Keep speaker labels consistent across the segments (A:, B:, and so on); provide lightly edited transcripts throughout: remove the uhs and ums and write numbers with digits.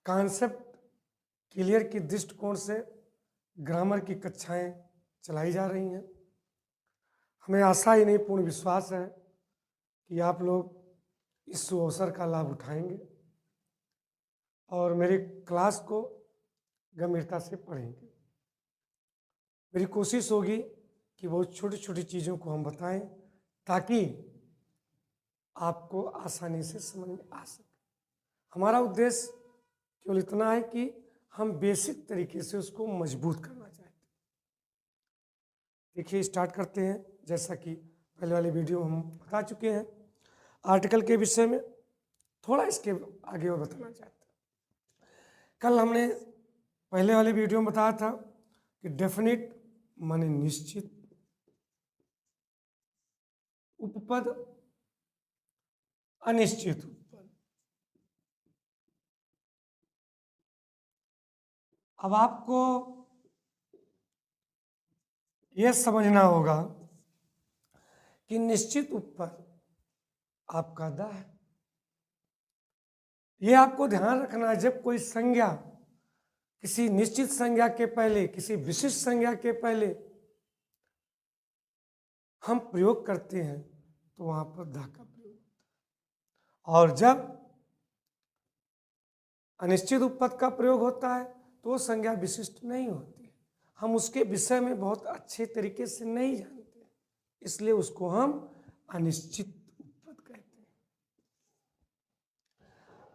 A: Concept clear की दृष्टिकोण से ग्रामर की कक्षाएं चलाई जा रही हैं। हमें आशा ही नहीं पूर्ण विश्वास है कि आप लोग इस अवसर का लाभ उठाएंगे और मेरी क्लास को गंभीरता से पढ़ेंगे। मेरी कोशिश होगी कि बहुत छोटी छोटी चीज़ों को हम बताएं ताकि आपको आसानी से समझ में आ सके। हमारा उद्देश्य केवल इतना है कि हम बेसिक तरीके से उसको मजबूत करना चाहते हैं। देखिए, स्टार्ट करते हैं। जैसा कि पहले वाले वीडियो हम बता चुके हैं, आर्टिकल के विषय में थोड़ा इसके आगे और बताना चाहते हैं। कल हमने पहले वाले वीडियो में बताया था कि डेफिनिट माने निश्चित, उपपद अनिश्चित उपपद। अब आपको यह समझना होगा कि निश्चित उपपद आपका द है। यह आपको ध्यान रखना है, जब कोई संज्ञा किसी निश्चित संज्ञा के पहले, किसी विशिष्ट संज्ञा के पहले हम प्रयोग करते हैं तो वहां पर द का प्रयोग होता है, और जब अनिश्चित उपपद का प्रयोग होता है तो वो संज्ञा विशिष्ट नहीं होती। हम उसके विषय में बहुत अच्छे तरीके से नहीं जानते, इसलिए उसको हम अनिश्चित उपपद कहते हैं।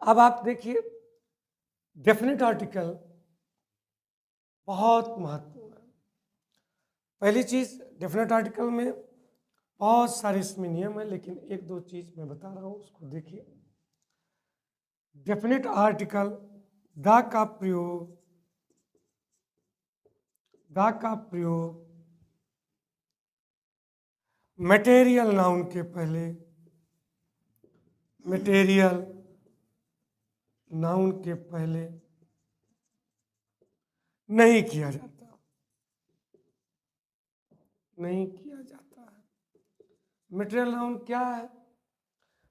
A: अब आप देखिए, डेफिनेट आर्टिकल बहुत महत्वपूर्ण है। पहली चीज, डेफिनेट आर्टिकल में बहुत सारे इसमें नियम है, लेकिन एक दो चीज मैं बता रहा हूं, उसको देखिए। डेफिनेट आर्टिकल द का प्रयोग मटेरियल नाउन के पहले, मटेरियल नाउन के पहले नहीं किया जाता, नहीं किया जाता है। मटेरियल नाउन क्या है?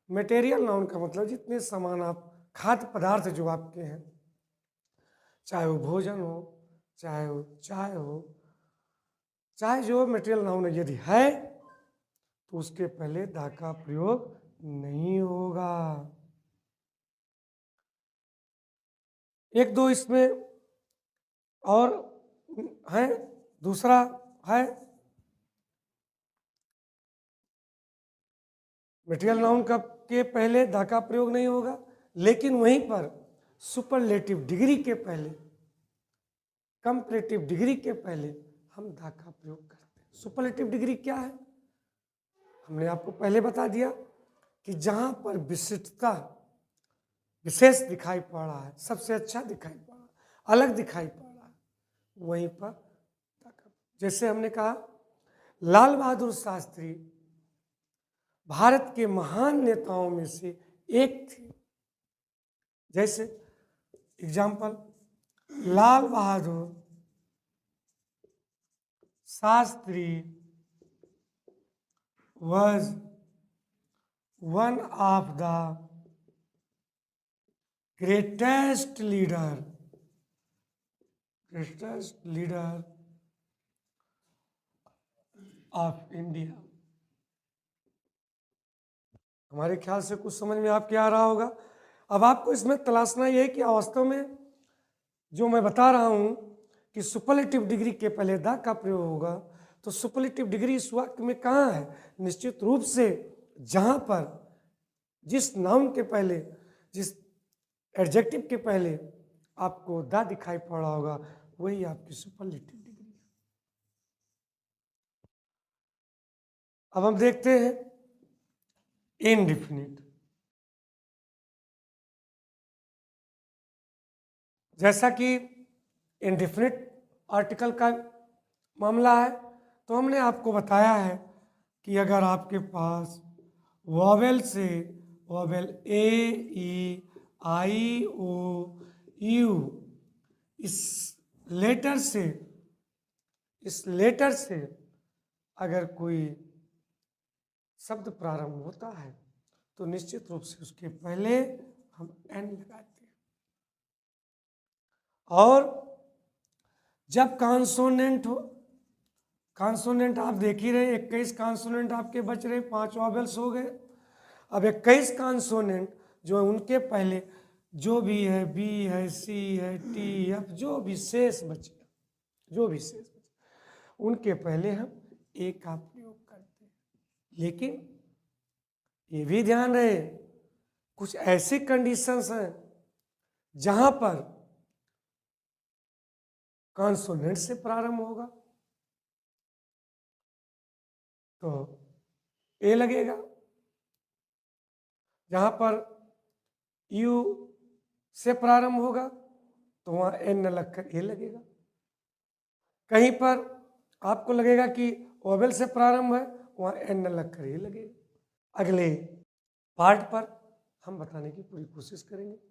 A: मटेरियल नाउन का मतलब जितने सामान आप, खाद्य पदार्थ जो आपके हैं, चाहे वो भोजन हो, चाहे वो चाय हो, चाहे जो मटेरियल नाउन यदि है तो उसके पहले द का प्रयोग नहीं होगा। एक दो इसमें और है। दूसरा है, मटेरियल नाउन के पहले द का प्रयोग नहीं होगा, लेकिन वहीं पर सुपरलेटिव डिग्री के पहले, कंपैरेटिव डिग्री के पहले हम द का प्रयोग करते हैं। सुपरलेटिव डिग्री क्या है? हमने आपको पहले बता दिया कि जहां पर विशिष्टता, विशेष दिखाई पड़ रहा है, सबसे अच्छा दिखाई पड़ रहा है, अलग दिखाई पड़ रहा है, वहीं पर द का। जैसे हमने कहा, लाल बहादुर शास्त्री भारत के महान नेताओं में से एक थे। जैसे example, Lal Bahadur Shastri was one of the greatest leader of India। हमारे ख्याल से कुछ समझ में आपके आ रहा होगा। अब आपको इसमें तलाशना यह है कि वास्तव में जो मैं बता रहा हूं कि सुपरलेटिव डिग्री के पहले द का प्रयोग होगा, तो सुपरलेटिव डिग्री इस वाक्य में कहाँ है? निश्चित रूप से जहां पर जिस नाउन के पहले, जिस एडजेक्टिव के पहले आपको द दिखाई पड़ रहा होगा, वही आपकी सुपरलेटिव डिग्री है। अब हम देखते हैं इनडिफिनिट। जैसा कि इनडिफिनिट आर्टिकल का मामला है, तो हमने आपको बताया है कि अगर आपके पास वॉवेल से, vowel A, E, I, O, U, इस लेटर से अगर कोई शब्द प्रारंभ होता है तो निश्चित रूप से उसके पहले हम एन लगाते हैं। और जब कॉन्सोनेंट हो, कॉन्सोनेंट आप देख ही रहे, 21 कॉन्सोनेंट आपके बच रहे, 5 वॉवेल्स हो गए। अब 21 कॉन्सोनेंट जो है उनके पहले जो भी है, बी है, सी है, टी, एफ, जो भी शेष बचे, उनके पहले हम ए का प्रयोग करते हैं। लेकिन ये भी ध्यान रहे, कुछ ऐसी कंडीशंस हैं जहां पर कॉन्सोनेंट से प्रारंभ होगा तो ए लगेगा, जहां पर यू से प्रारंभ होगा तो वहां एन लगकर ए लगेगा। कहीं पर आपको लगेगा कि ओवेल से प्रारंभ है, वहां एन लगकर ए लगेगा। अगले पार्ट पर हम बताने की पूरी कोशिश करेंगे।